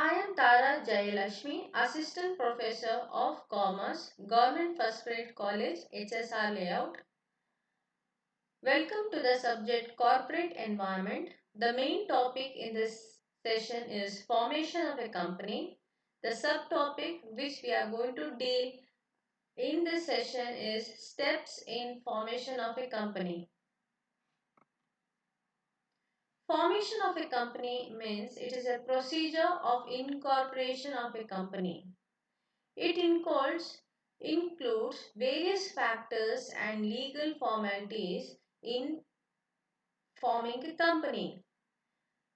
I am Tara Jayalashmi, Assistant Professor of Commerce, Government First Grade College, HSR Layout. Welcome to the subject Corporate Environment. The main topic in this session is formation of a company. The subtopic which we are going to deal in this session is steps in formation of a company. Formation of a company means it is a procedure of incorporation of a company. It includes various factors and legal formalities in forming a company.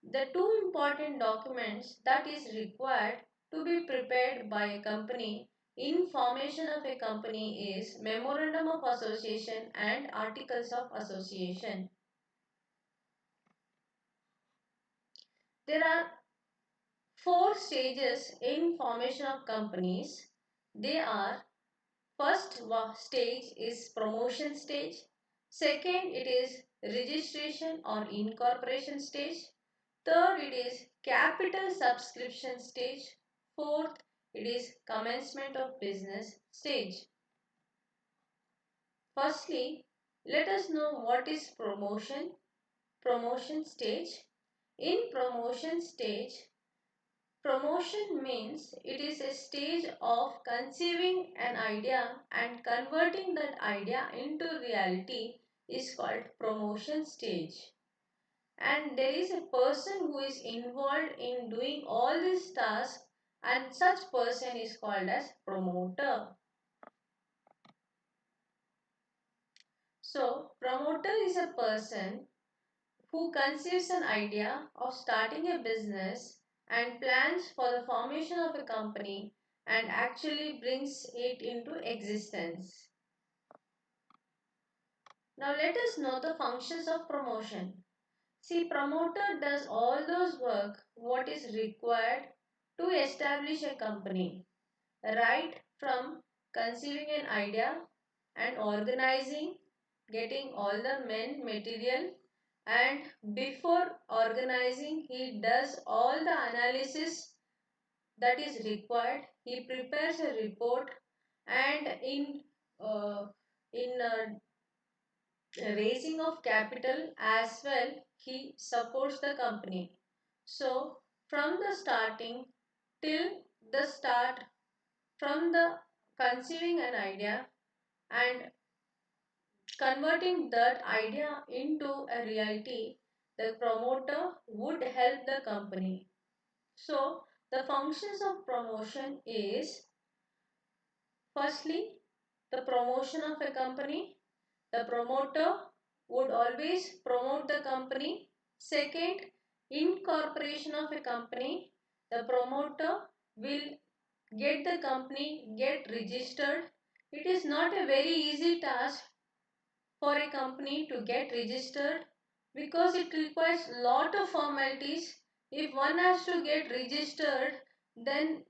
The two important documents that is required to be prepared by a company in formation of a company is Memorandum of Association and Articles of Association. There are four stages in formation of companies. They are: first stage is promotion stage. Second, it is registration or incorporation stage. Third, it is capital subscription stage. Fourth, it is commencement of business stage. Firstly, let us know what is promotion stage. In promotion stage, promotion means it is a stage of conceiving an idea and converting that idea into reality is called promotion stage. And there is a person who is involved in doing all these tasks, and such person is called as promoter. So, promoter is a person who conceives an idea of starting a business and plans for the formation of a company and actually brings it into existence. Now let us know the functions of promotion. See, promoter does all those work what is required to establish a company, right from conceiving an idea and organizing, getting all the men material, and before organizing he does all the analysis that is required. He prepares a report, and uh, in raising of capital as well he supports the company. So from the starting till the start, from the conceiving an idea and converting that idea into a reality, the promoter would help the company. So the functions of promotion is: firstly, the promotion of a company. The promoter would always promote the company. Second, incorporation of a company. The promoter will get the company get registered. It is not a very easy task for a company to get registered because it requires lot of formalities. If one has to get registered, then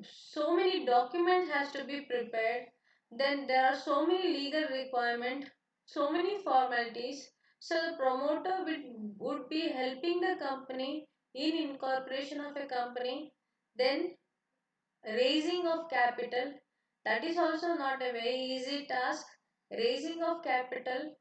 so many documents has to be prepared, then there are so many legal requirements, so many formalities. So the promoter would be helping the company in incorporation of a company. Then raising of capital, that is also not a very easy task. Raising of capital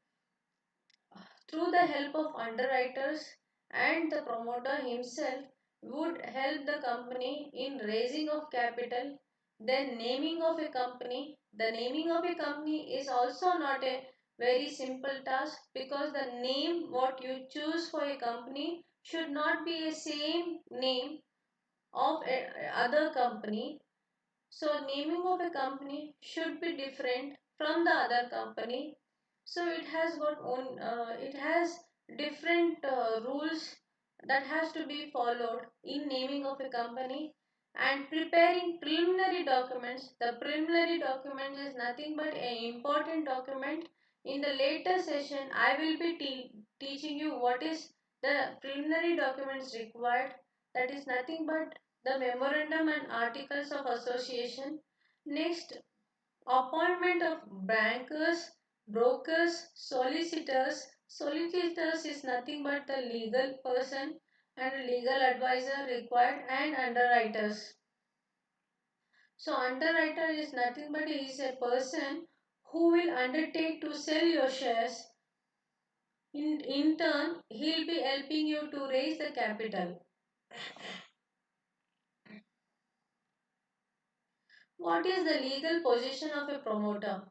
through the help of underwriters, and the promoter himself would help the company in raising of capital. Then naming of a company. The naming of a company is also not a very simple task because the name what you choose for a company should not be a same name of a other company. So naming of a company should be different from the other company. So it has different rules that has to be followed in naming of a company. And preparing preliminary documents. The preliminary document is nothing but an important document. In the later session, I will be teaching you what is the preliminary documents required. That is nothing but the memorandum and articles of association. Next, appointment of bankers, brokers, solicitors. Solicitors is nothing but the legal person. and legal advisor required and underwriters. So underwriter is nothing but is a person who will undertake to sell your shares. In turn, he'll be helping you to raise the capital. What is the legal position of a promoter?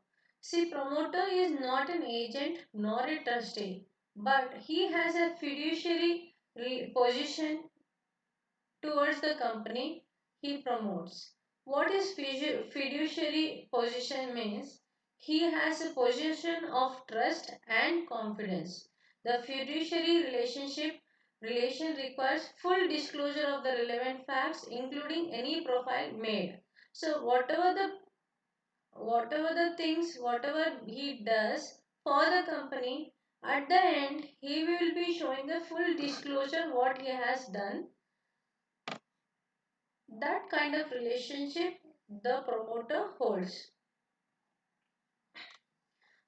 See, promoter is not an agent nor a trustee, but he has a fiduciary position towards the company he promotes. What is fiduciary position means? He has a position of trust and confidence. The fiduciary relation requires full disclosure of the relevant facts, including any profile made. So whatever he does for the company, at the end he will be showing the full disclosure what he has done. That kind of relationship the promoter holds.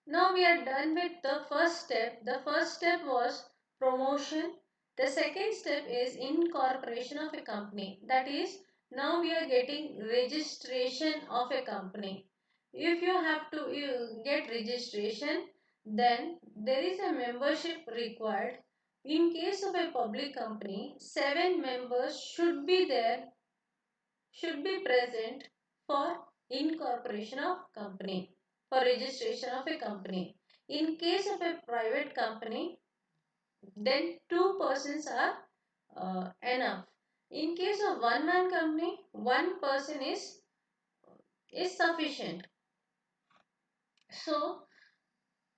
Now we are done with the first step. The first step was promotion. The second step is incorporation of a company. That is, now we are getting registration of a company. If you have to get registration, then there is a membership required. In case of a public company, 7 members should be present for incorporation of company, for registration of a company. In case of a private company, then 2 persons are enough. In case of one man company, one person is sufficient. So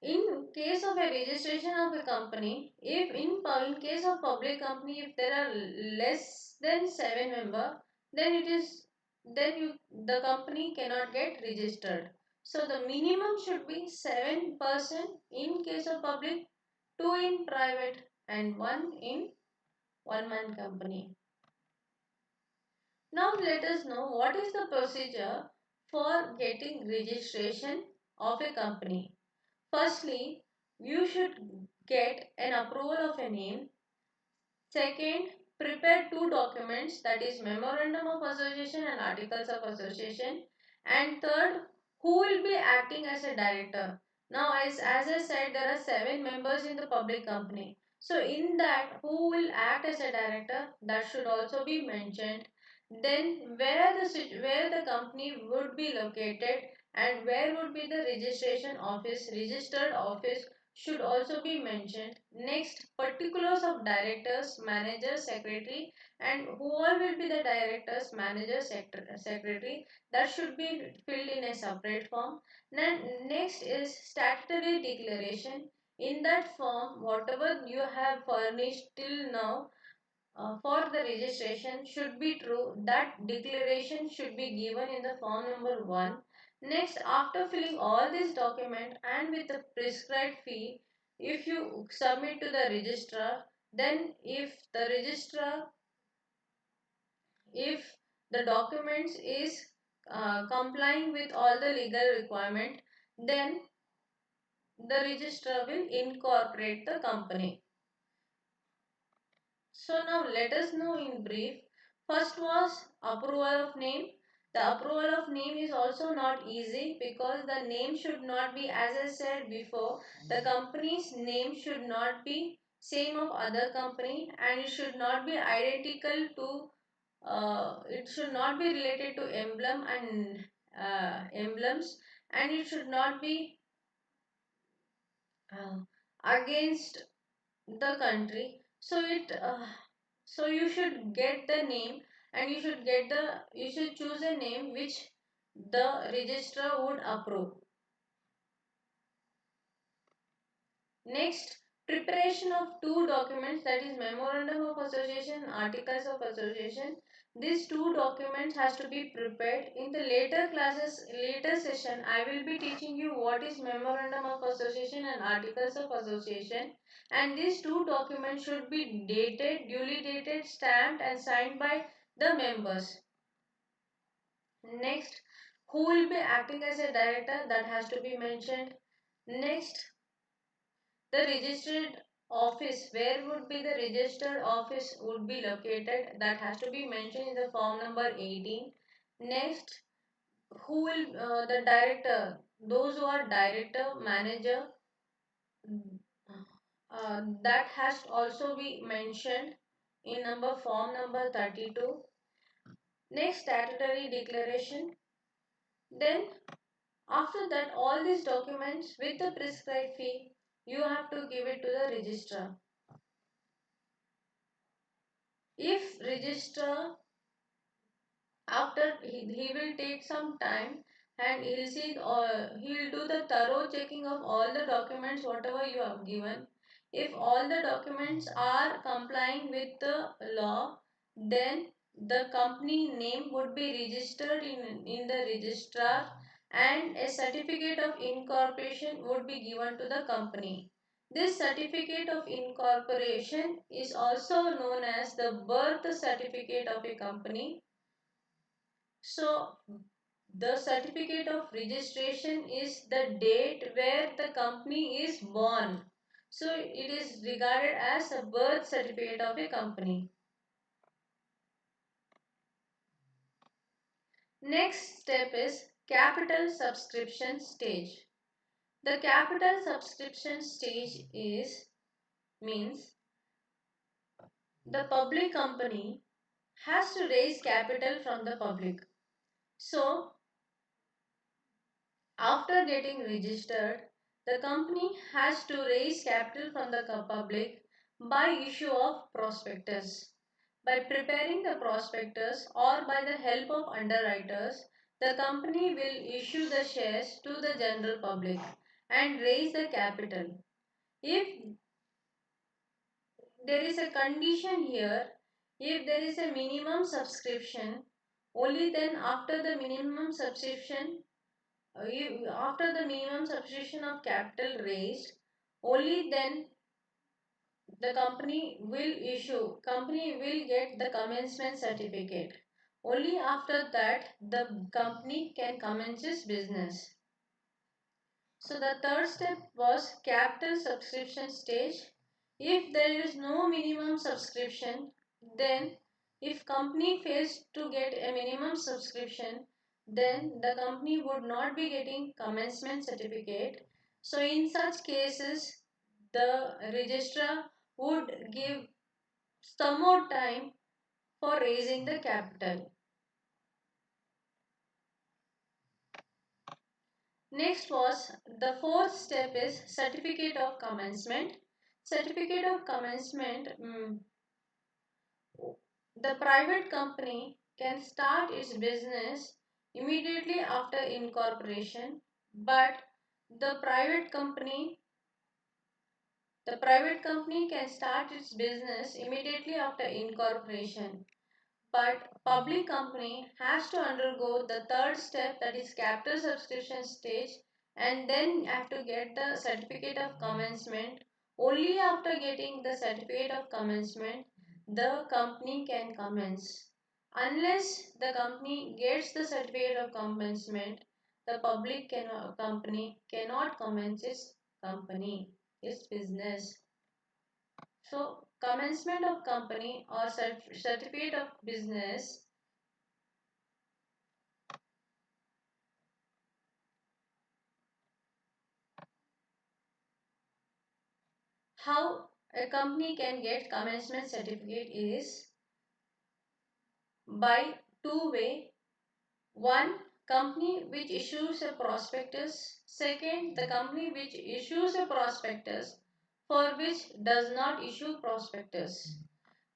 in case of a registration of a company, if in case of public company, if there are less than 7 members, then it is then you the company cannot get registered. So the minimum should be 7% in case of public, 2 in private, and 1 in one man company. Now let us know what is the procedure for getting registration of a company. Firstly, you should get an approval of a name. Second, prepare 2 documents, that is Memorandum of Association and Articles of Association. And third, who will be acting as a director? Now as I said, there are 7 members in the public company. So in that, who will act as a director? That should also be mentioned. Then where the company would be located and where would be the registration office, registered office should also be mentioned. Next, particulars of directors, managers, secretary, and who all will be the directors, managers, secretary, that should be filled in a separate form. Then next is statutory declaration. In that form, whatever you have furnished till now for the registration should be true. That declaration should be given in the form number 1. Next, after filling all these documents and with the prescribed fee, if you submit to the registrar, then if the documents is complying with all the legal requirement, then the registrar will incorporate the company. So now let us know in brief. First was approval of name. The approval of name is also not easy because the name should not be, as I said before, the company's name should not be same of other company, and it should not be identical to it should not be related to emblem and emblems, and it should not be uh, against the country. So you should get the name, and you should choose a name which the registrar would approve. Next, preparation of 2 documents, that is Memorandum of Association, Articles of Association. These 2 documents has to be prepared. In the later session, I will be teaching you what is Memorandum of Association and Articles of Association. And these 2 documents should be duly dated, stamped and signed by the members. Next, who will be acting as a director, that has to be mentioned. Next, the registered office, where would be the registered office would be located, that has to be mentioned in the form number 18. Next, who will the director, those who are director, manager, that has to also be mentioned in number form number 32. Next, statutory declaration. Then after that, all these documents with the prescribed fee, you have to give it to the registrar. If registrar, after he will take some time and he'll see, he'll do the thorough checking of all the documents whatever you have given. If all the documents are complying with the law, then the company name would be registered in the registrar, and a certificate of incorporation would be given to the company. This certificate of incorporation is also known as the birth certificate of a company. So, the certificate of registration is the date where the company is born. So, it is regarded as a birth certificate of a company. Next step is capital subscription stage. The capital subscription stage means the public company has to raise capital from the public. So, after getting registered, the company has to raise capital from the public by issue of prospectus. By preparing the prospectus or by the help of underwriters, the company will issue the shares to the general public and raise the capital. If there is a condition here, if there is a minimum subscription, only then after the minimum subscription after the minimum subscription of capital raised, only then the company will get the commencement certificate. Only after that the company can commence its business. So the third step was capital subscription stage. If there is no minimum subscription, then if company fails to get a minimum subscription, then the company would not be getting commencement certificate. So in such cases, the registrar would give some more time for raising the capital. Next was the fourth step is certificate of commencement. Certificate of commencement, the private company can start its business immediately after incorporation, but the private company can start its business immediately after incorporation, but public company has to undergo the third step, that is capital subscription stage, and then have to get the certificate of commencement. Only after getting the certificate of commencement, the company can commence. Unless the company gets the certificate of commencement, the company cannot commence its business. So, commencement of company or certificate of business. How a company can get commencement certificate is by two way. One, company which issues a prospectus. Second, the company which issues a prospectus for which does not issue prospectus.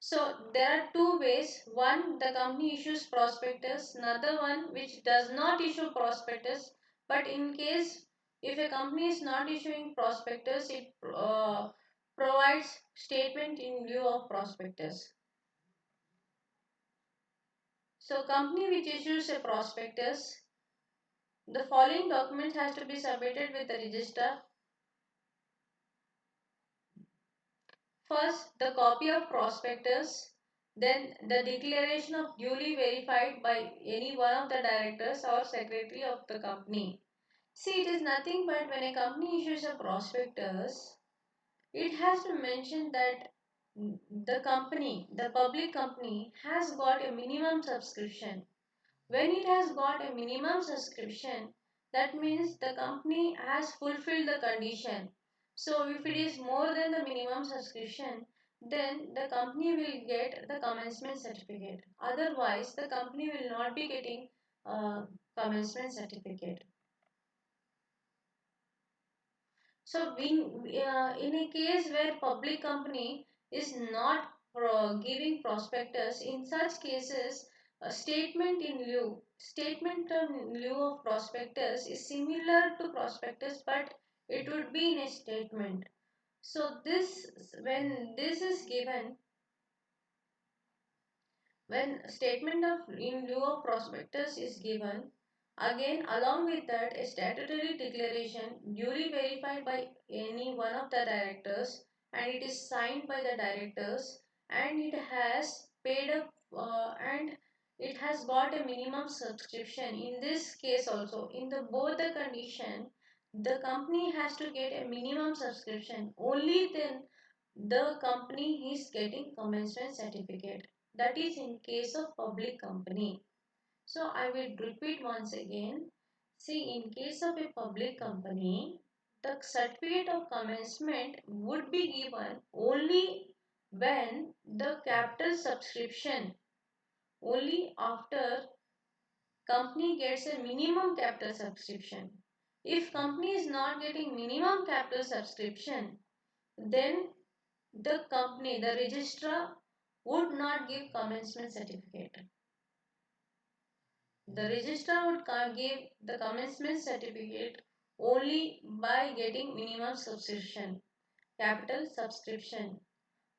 So there are two ways. One, the company issues prospectus. Another one which does not issue prospectus. But in case if a company is not issuing prospectus, it provides statement in lieu of prospectus. So company which issues a prospectus, the following documents has to be submitted with the register. First, the copy of prospectus, then the declaration of duly verified by any one of the directors or secretary of the company. See, it is nothing but when a company issues a prospectus, it has to mention that the public company has got a minimum subscription. When it has got a minimum subscription, that means the company has fulfilled the condition. So if it is more than the minimum subscription, then the company will get the commencement certificate. Otherwise, the company will not be getting commencement certificate. So, in a case where public company is not giving prospectus, in such cases, a statement in lieu of prospectus is similar to prospectus, but it would be in a statement. So, when this is given, when statement of in lieu of prospectus is given, again along with that a statutory declaration duly verified by any one of the directors and it is signed by the directors and it has paid up and it has got a minimum subscription. In this case also, in the both the condition, the company has to get a minimum subscription. Only then the company is getting commencement certificate. That is in case of public company. So I will repeat once again. See, in case of a public company, the certificate of commencement would be given only when the capital subscription, only after company gets a minimum capital subscription. If company is not getting minimum capital subscription, then the registrar would not give commencement certificate. The registrar would give the commencement certificate only by getting minimum subscription, capital subscription.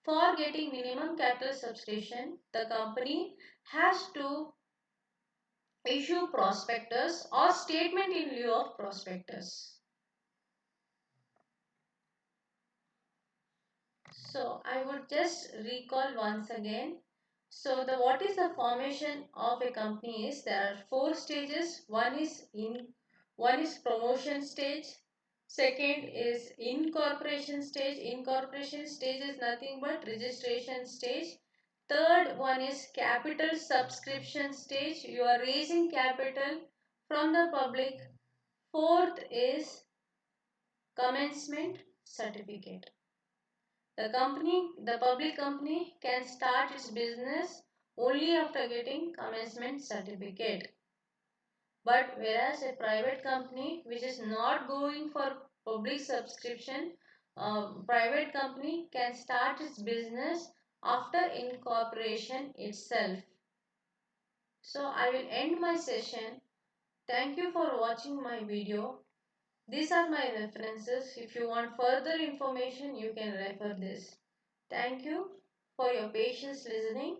For getting minimum capital subscription, the company has to issue prospectus or statement in lieu of prospectus. So I would just recall once again. So the what is the formation of a company is there are four stages. One is promotion stage. Second is incorporation stage. Incorporation stage is nothing but registration stage. Third one is capital subscription stage. You are raising capital from the public. Fourth is commencement certificate. The public company can start its business only after getting commencement certificate. But whereas a private company which is not going for public subscription, private company can start its business after incorporation itself. So I will end my session. Thank you for watching my video. These are my references. If you want further information, you can refer this. Thank you for your patience listening.